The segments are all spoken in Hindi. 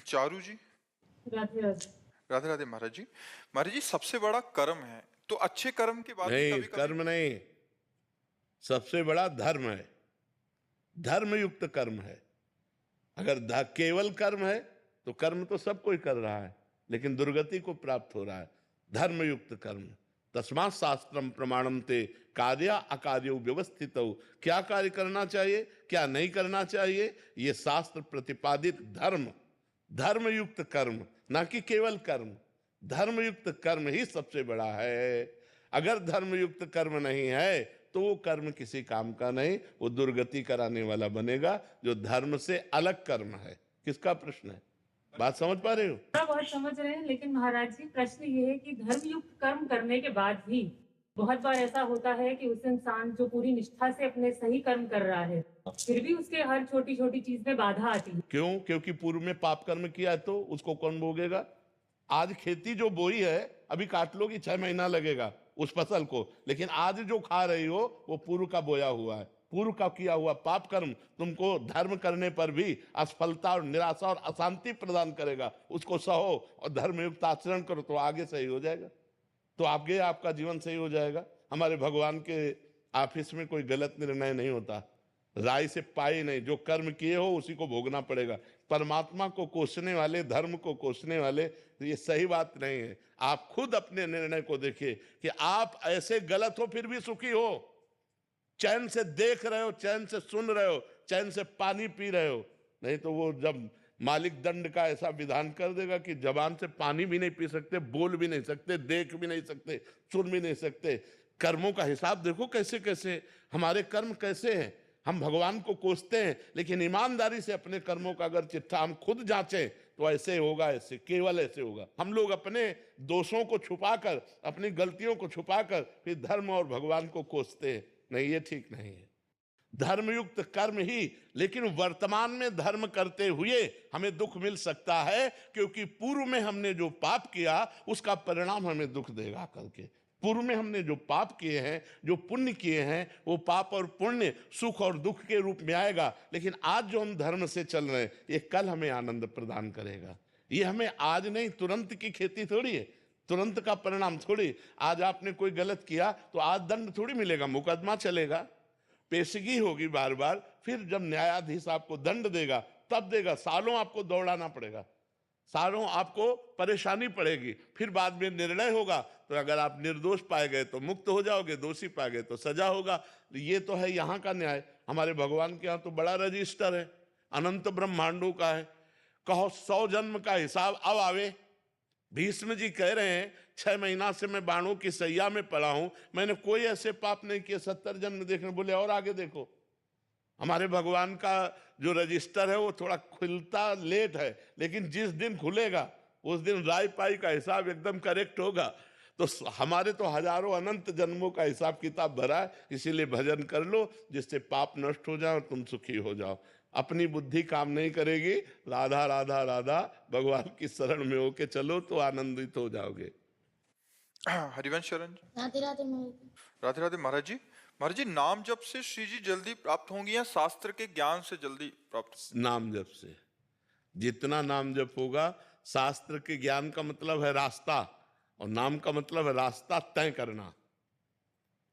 चारू जी। राधे राधे। राधे राधे महाराज जी सबसे बड़ा कर्म है, तो अच्छे कर्म के बाद भी नहीं, कभी कभी। कर्म नहीं, सबसे बड़ा धर्म है। धर्म युक्त कर्म है। अगर केवल कर्म है तो कर्म तो सब कोई कर रहा है, लेकिन दुर्गति को प्राप्त हो रहा है। धर्म युक्त कर्म। तस्मात् शास्त्रम प्रमाणम ते कार्य अकार्यो व्यवस्थित। क्या कार्य करना चाहिए, क्या नहीं करना चाहिए, ये शास्त्र प्रतिपादित धर्म, धर्म युक्त कर्म, ना कि केवल कर्म। धर्म युक्त कर्म ही सबसे बड़ा है। अगर धर्म युक्त कर्म नहीं है तो वो कर्म किसी काम का नहीं, वो दुर्गति कराने वाला बनेगा, जो धर्म से अलग कर्म है। किसका प्रश्न है? बात समझ पा रहे हो? थोड़ा बहुत समझ रहे हैं, लेकिन महाराज जी प्रश्न ये है कि धर्म युक्त कर्म करने के बाद भी बहुत बार ऐसा होता है कि उस इंसान जो पूरी निष्ठा से अपने सही कर्म कर रहा है, फिर भी उसके हर छोटी छोटी चीज में बाधा आती है। क्यों? क्योंकि पूर्व में पाप कर्म किया है, तो उसको कौन भोगेगा? आज खेती जो बोई है, अभी काट लोगी 6 महीना लगेगा उस फसल को, लेकिन आज जो खा रही हो वो पूर्व का बोया हुआ है, पूर्व का किया हुआ पाप कर्म तुमको धर्म करने पर भी असफलता और निराशा और अशांति प्रदान करेगा। उसको सहो और धर्मयुक्त आचरण करो तो आगे सही हो जाएगा, तो आगे आपका जीवन सही हो जाएगा। हमारे भगवान के ऑफिस में कोई गलत निर्णय नहीं होता, राय से पाई नहीं, जो कर्म किए हो उसी को भोगना पड़ेगा। परमात्मा को कोसने वाले, धर्म को कोसने वाले, तो ये सही बात नहीं है। आप खुद अपने निर्णय को देखिए कि आप ऐसे गलत हो फिर भी सुखी हो, चैन से देख रहे हो, चैन से सुन रहे हो, चैन से पानी पी रहे हो। नहीं तो वो जब मालिक दंड का ऐसा विधान कर देगा कि जबान से पानी भी नहीं पी सकते, बोल भी नहीं सकते, देख भी नहीं सकते, सुन भी नहीं सकते। कर्मों का हिसाब देखो कैसे कैसे हमारे कर्म कैसे हैं। हम भगवान को कोसते हैं, लेकिन ईमानदारी से अपने कर्मों का अगर चिट्ठा हम खुद जांचें तो ऐसे होगा, ऐसे केवल ऐसे होगा। हम लोग अपने दोषों को छुपाकर, अपनी गलतियों को छुपाकर फिर धर्म और भगवान को कोसते हैं। नहीं, ये ठीक नहीं है। धर्मयुक्त कर्म ही, लेकिन वर्तमान में धर्म करते हुए हमें दुख मिल सकता है, क्योंकि पूर्व में हमने जो पाप किया उसका परिणाम हमें दुख देगा करके। पूर्व में हमने जो पाप किए हैं, जो पुण्य किए हैं, वो पाप और पुण्य सुख और दुख के रूप में आएगा। लेकिन आज जो हम धर्म से चल रहे हैं, ये कल हमें आनंद प्रदान करेगा। ये हमें आज नहीं, तुरंत की खेती थोड़ी है, तुरंत का परिणाम थोड़ी। आज आपने कोई गलत किया तो आज दंड थोड़ी मिलेगा, मुकदमा चलेगा, पेशगी होगी बार बार, फिर जब न्यायाधीश आपको दंड देगा तब देगा। सालों आपको दौड़ाना पड़ेगा, सालों आपको परेशानी पड़ेगी, फिर बाद में निर्णय होगा। तो अगर आप निर्दोष पाए गए तो मुक्त हो जाओगे, दोषी पाए गए तो सजा होगा। ये तो है यहाँ का न्याय। हमारे भगवान के यहाँ तो बड़ा रजिस्टर है, अनंत ब्रह्मांडों का है। कहो 100 जन्म का हिसाब अब आवे। भीष्म जी कह रहे हैं 6 महीना से मैं बाणों की सैया में पड़ा हूं, मैंने कोई ऐसे पाप नहीं किए, 70 जन्म देखने। बोले और आगे देखो। हमारे भगवान का जो रजिस्टर है वो थोड़ा खुलता लेट है, लेकिन जिस दिन खुलेगा उस दिन राय पाई का हिसाब एकदम करेक्ट होगा। तो हमारे तो हजारों अनंत जन्मों का हिसाब किताब भरा है। इसीलिए भजन कर लो जिससे पाप नष्ट हो जाए और तुम सुखी हो जाओ। अपनी बुद्धि काम नहीं करेगी, राधा राधा राधा भगवान की शरण में होके चलो तो आनंदित हो जाओगे। हरिवंश शरण जी। राधे राधे राधे राधे महाराज जी नाम जप से श्री जी जल्दी प्राप्त होंगी या शास्त्र के ज्ञान से जल्दी प्राप्त? नाम जप से। जितना नाम जप होगा, शास्त्र के ज्ञान का मतलब है रास्ता, और नाम का मतलब है रास्ता तय करना।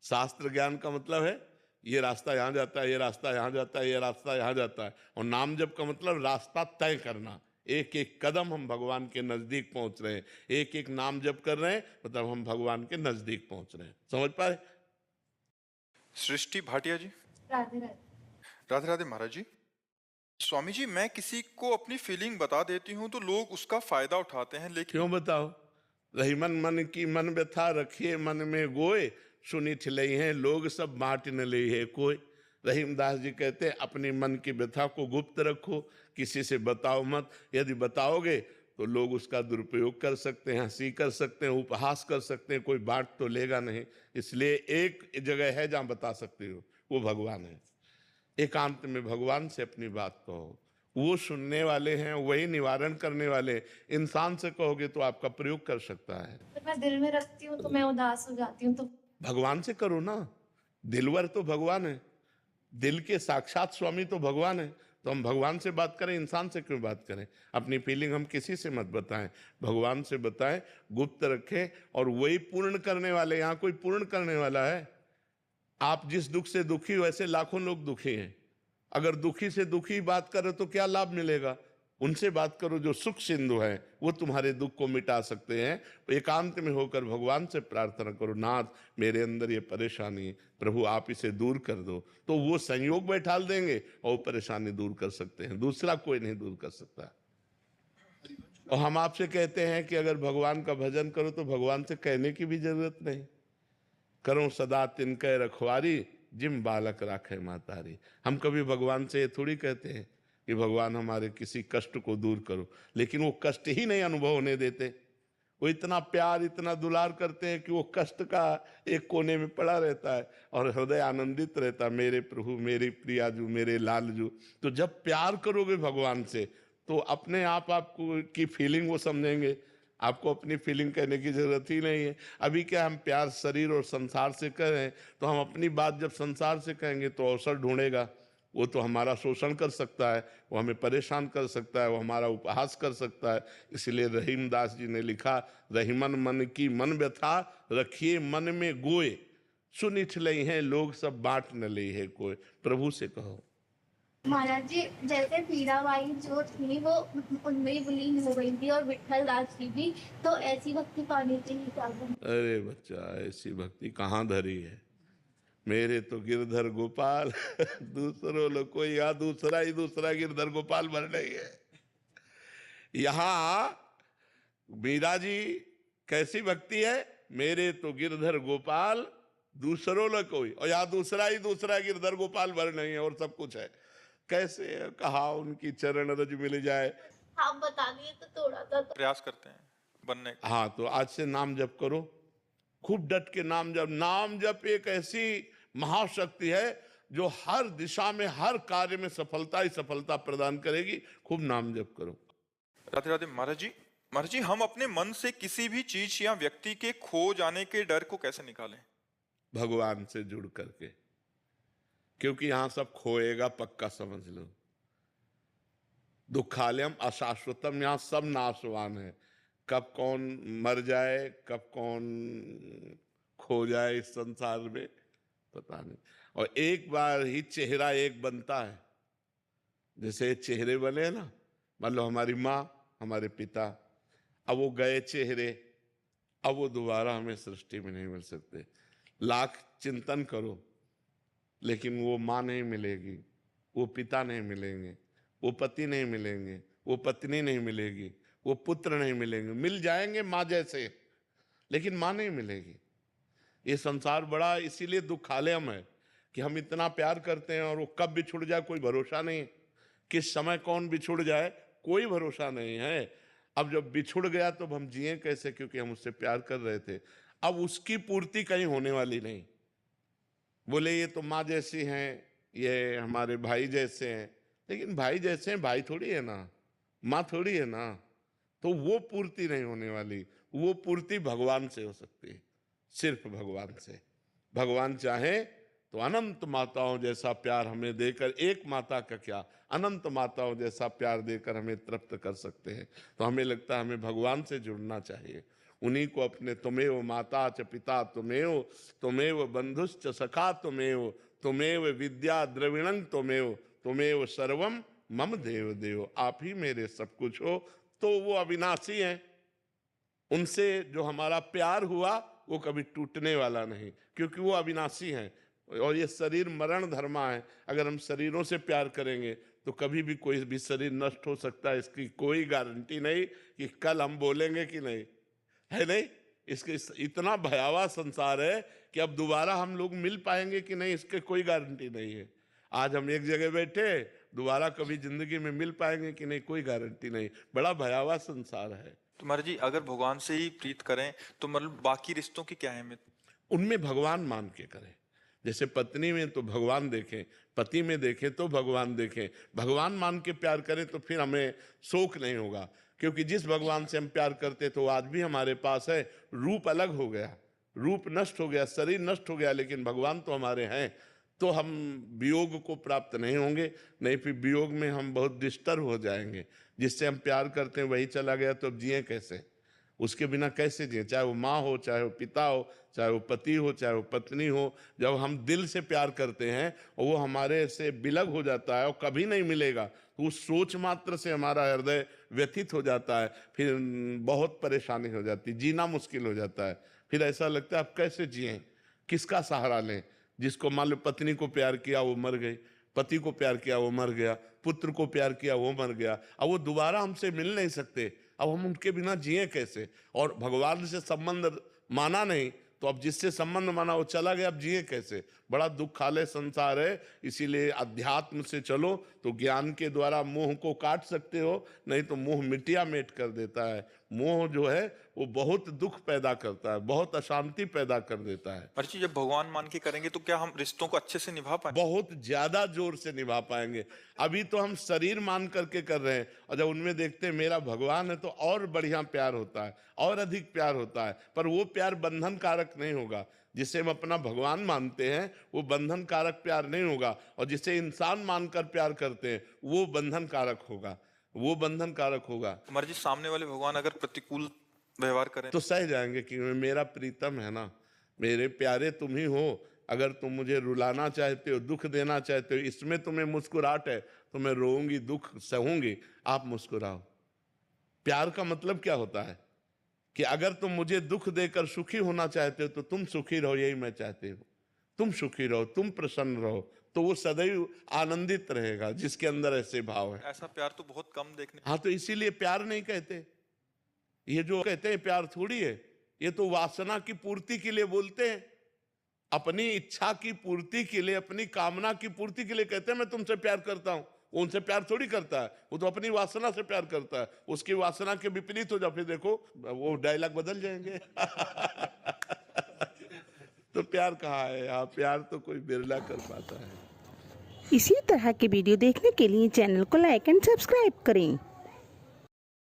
शास्त्र ज्ञान का मतलब है ये रास्ता यहां जाता है, ये रास्ता यहां जाता है, ये रास्ता यहां जाता है। और नाम जप का मतलब रास्ता तय करना। एक एक कदम हम भगवान के नजदीक पहुंच रहे हैं, एक एक नाम जप कर रहे हैं, मतलब हम भगवान के नजदीक पहुंच रहे हैं। समझ पाए? सृष्टि भाटिया जी। राधे राधे। राधे राधे महाराज जी। स्वामी जी, मैं किसी को अपनी फीलिंग बता देती हूँ तो लोग उसका फायदा उठाते हैं, लेकिन क्यों बताओ? रही मन मन की मन व्यथा, रखिए मन में गोए, सुनी ठिलई हैं लोग सब बांट न ले है कोई। रहीमदास जी कहते हैं अपनी मन की व्यथा को गुप्त रखो, किसी से बताओ मत। यदि बताओगे तो लोग उसका दुरुपयोग कर सकते हैं, हंसी कर सकते हैं, उपहास कर सकते हैं, कोई बांट तो लेगा नहीं। इसलिए एक जगह है जहां बता सकते हो, वो भगवान है। एकांत में भगवान से अपनी बात कहो, वो सुनने वाले हैं, वही निवारण करने वाले। इंसान से कहोगे तो आपका प्रयोग कर सकता है। तो मैं दिल में रखती हूँ तो मैं उदास हो जाती हूँ, तो भगवान से करो ना। दिलवर तो भगवान है, दिल के साक्षात स्वामी तो भगवान है। तो हम भगवान से बात करें, इंसान से क्यों बात करें? अपनी फीलिंग हम किसी से मत बताएं, भगवान से बताएं, गुप्त रखें। और वही पूर्ण करने वाले, यहाँ कोई पूर्ण करने वाला है? आप जिस दुख से दुखी हो, वैसे लाखों लोग दुखी हैं। अगर दुखी से दुखी बात करो तो क्या लाभ मिलेगा? उनसे बात करो जो सुख सिंधु है, वो तुम्हारे दुख को मिटा सकते हैं। तो एकांत में होकर भगवान से प्रार्थना करो, नाथ मेरे अंदर ये परेशानी है, प्रभु आप इसे दूर कर दो। तो वो संयोग बैठाल देंगे और परेशानी दूर कर सकते हैं, दूसरा कोई नहीं दूर कर सकता। और हम आपसे कहते हैं कि अगर भगवान का भजन करो तो भगवान से कहने की भी जरूरत नहीं। करो सदा तिनके रखवारी, जिम बालक राखे मातारी। हम कभी भगवान से ये थोड़ी कहते हैं कि भगवान हमारे किसी कष्ट को दूर करो, लेकिन वो कष्ट ही नहीं अनुभव होने देते। वो इतना प्यार, इतना दुलार करते हैं कि वो कष्ट का एक कोने में पड़ा रहता है और हृदय आनंदित रहता है, मेरे प्रभु, मेरी प्रियाजू, मेरे लालजू। तो जब प्यार करोगे भगवान से तो अपने आप आपको की फीलिंग वो समझेंगे, आपको अपनी फीलिंग कहने की जरूरत ही नहीं है। अभी क्या हम प्यार शरीर और संसार से करें, तो हम अपनी बात जब संसार से कहेंगे तो अवसर ढूंढेगा। वो तो हमारा शोषण कर सकता है, वो हमें परेशान कर सकता है, वो हमारा उपहास कर सकता है। इसलिए रहीमदास जी ने लिखा, रहीमन मन की मन व्यथा, रखिए मन में गोए, सुनिठ लई हैं लोग सब बांट न लई है कोई। प्रभु से कहो। महाराज जी, जैसे मीराबाई जो थी वो उनमें विलीन हो गई थी और विट्ठल दास जी भी, तो ऐसी भक्ति पाने के लिए क्या करें? अरे बच्चा, ऐसी भक्ति कहाँ धरी है? मेरे तो गिरधर गोपाल दूसरों लोग कोई, यहाँ दूसरा ही दूसरा गिरधर गोपाल बन रही है। यहाँ मीरा जी कैसी भक्ति है? मेरे तो गिरधर गोपाल दूसरों लोग कोई, और यहाँ दूसरा ही दूसरा गिरधर गोपाल बन रही है और सब कुछ है। कैसे कहा उनकी चरण रज मिल जाए। आप बता दिए तो थोड़ा सा तो। प्रयास करते हैं बनने का। हाँ, तो आज से नाम जप करो, खूब डट के नाम जप। नाम जप एक ऐसी महाशक्ति है जो हर दिशा में, हर कार्य में सफलता ही सफलता प्रदान करेगी। खूब नाम जप करो। राधे राधे। महाराज जी हम अपने मन से किसी भी चीज या व्यक्ति के खो जाने के डर को कैसे निकालें? भगवान से जुड़ करके, क्योंकि यहां सब खोएगा, पक्का समझ लो। दुखालयम अशाश्वतम, यहां सब नाशवान है। कब कौन मर जाए, कब कौन खो जाए इस संसार में पता नहीं। और एक बार ही चेहरा एक बनता है, जैसे चेहरे बने ना, मान लो हमारी माँ, हमारे पिता, अब वो गए चेहरे, अब वो दोबारा हमें सृष्टि में नहीं मिल सकते। लाख चिंतन करो लेकिन वो माँ नहीं मिलेगी, वो पिता नहीं मिलेंगे, वो पति नहीं मिलेंगे, वो पत्नी नहीं मिलेगी, वो पुत्र नहीं मिलेंगे। मिल जाएंगे माँ जैसे, लेकिन माँ नहीं मिलेगी। ये संसार बड़ा इसीलिए दुखालयम है कि हम इतना प्यार करते हैं और वो कब बिछुड़ जाए कोई भरोसा नहीं। किस समय कौन बिछुड़ जाए कोई भरोसा नहीं है। अब जब बिछुड़ गया तो हम जिए कैसे, क्योंकि हम उससे प्यार कर रहे थे। अब उसकी पूर्ति कहीं होने वाली नहीं। बोले ये तो माँ जैसी हैं, ये हमारे भाई जैसे हैं, लेकिन भाई जैसे हैं, भाई थोड़ी है ना, माँ थोड़ी है ना। तो वो पूर्ति नहीं होने वाली। वो पूर्ति भगवान से हो सकती है, सिर्फ भगवान से। भगवान चाहे तो अनंत माताओं जैसा प्यार हमें देकर, एक माता का क्या, अनंत माताओं जैसा प्यार देकर हमें तृप्त कर सकते हैं। तो हमें लगता है हमें भगवान से जुड़ना चाहिए, उन्हीं को अपने तुमेव माता च पिता तुमेव, तुमेव बंधुश्च सखा तुमेव, तुमेव विद्या द्रविणं तुमेव, तुमेव सर्वम मम देव देव। आप ही मेरे सब कुछ हो। तो वो अविनाशी हैं, उनसे जो हमारा प्यार हुआ वो कभी टूटने वाला नहीं, क्योंकि वो अविनाशी हैं। और ये शरीर मरण धर्मा है। अगर हम शरीरों से प्यार करेंगे तो कभी भी कोई भी शरीर नष्ट हो सकता है, इसकी कोई गारंटी नहीं कि कल हम बोलेंगे कि नहीं, है नहीं। इसके इतना भयावह संसार है कि अब दोबारा हम लोग मिल पाएंगे कि नहीं, इसके कोई गारंटी नहीं है। आज हम एक जगह बैठे, दोबारा कभी जिंदगी में मिल पाएंगे कि नहीं, कोई गारंटी नहीं। बड़ा भयावह संसार है। तो महाराज जी अगर भगवान से ही प्रीत करें तो मतलब बाकी रिश्तों की क्या अहमियत? उनमें भगवान मान के करें। जैसे पत्नी में तो भगवान देखें, पति में देखें तो भगवान देखें। भगवान मान के प्यार करें तो फिर हमें शोक नहीं होगा, क्योंकि जिस भगवान से हम प्यार करते तो आज भी हमारे पास है। रूप अलग हो गया, रूप नष्ट हो गया, शरीर नष्ट हो गया, लेकिन भगवान तो हमारे हैं। तो हम वियोग को प्राप्त नहीं होंगे, नहीं फिर वियोग में हम बहुत डिस्टर्ब हो जाएंगे। जिससे हम प्यार करते हैं वही चला गया तो अब जिए कैसे? उसके बिना कैसे जिए? चाहे वो माँ हो, चाहे वो पिता हो, चाहे वो पति हो, चाहे वो पत्नी हो। जब हम दिल से प्यार करते हैं और वो हमारे से बिलग हो जाता है और कभी नहीं मिलेगा, तो उस सोच मात्र से हमारा हृदय व्यथित हो जाता है, फिर बहुत परेशानी हो जाती है, जीना मुश्किल हो जाता है। फिर ऐसा लगता है अब कैसे जिएं, किसका सहारा लें? जिसको मान लो पत्नी को प्यार किया वो मर गई, पति को प्यार किया वो मर गया, पुत्र को प्यार किया वो मर गया, अब वो दोबारा हमसे मिल नहीं सकते, अब हम उनके बिना जिए कैसे? और भगवान से संबंध माना नहीं, तो अब जिससे संबंध माना वो चला गया, अब जिए कैसे? बड़ा दुखालय संसार है। इसीलिए अध्यात्म से चलो तो ज्ञान के द्वारा मोह को काट सकते हो, नहीं तो मोह मिटिया मेट कर देता है। मोह जो है वो बहुत दुख पैदा करता है, बहुत अशांति पैदा कर देता है। महाराज जी, जब भगवान मान के करेंगे तो क्या हम रिश्तों को अच्छे से निभा पाएंगे? बहुत ज्यादा जोर से निभा पाएंगे। अभी तो हम शरीर मान करके कर रहे हैं, और जब उनमें देखते हैं मेरा भगवान है तो और बढ़िया प्यार होता है, और अधिक प्यार होता है। पर वो प्यार बंधन कारक नहीं होगा। जिसे हम अपना भगवान मानते हैं वो बंधन कारक प्यार नहीं होगा, और जिसे इंसान मानकर प्यार करते हैं वो बंधन कारक होगा, वो बंधन कारक होगा। महाराज जी, सामने वाले भगवान अगर प्रतिकूल व्यवहार करें तो सह जाएंगे कि मेरा प्रीतम है ना, मेरे प्यारे तुम ही हो। अगर तुम मुझे रुलाना चाहते हो, दुख देना चाहते हो, इसमें तुम्हें मुस्कुराहट है तो मैं रोऊंगी, दुख सहूंगी, आप मुस्कुराओ। प्यार का मतलब क्या होता है कि अगर तुम मुझे दुख देकर सुखी होना चाहते हो तो तुम सुखी रहो, यही मैं चाहती हूँ। तुम सुखी रहो, तुम प्रसन्न रहो, तो वो सदैव आनंदित रहेगा जिसके अंदर ऐसे भाव है। ऐसा प्यार तो बहुत कम देखने। हाँ, तो इसीलिए प्यार नहीं कहते। ये जो कहते हैं प्यार थोड़ी है, ये तो वासना की पूर्ति के लिए बोलते हैं, अपनी इच्छा की पूर्ति के लिए, अपनी कामना की पूर्ति के लिए कहते हैं मैं तुमसे प्यार करता हूं। वो उनसे प्यार थोड़ी करता है, वो तो अपनी वासना से प्यार करता है। उसकी वासना के विपरीत हो जाए फिर देखो वो डायलॉग बदल जाएंगे। तो प्यार कहाँ है यहाँ? प्यार तो कोई बिरला कर पाता है। इसी तरह के वीडियो देखने के लिए चैनल को लाइक एंड सब्सक्राइब करें।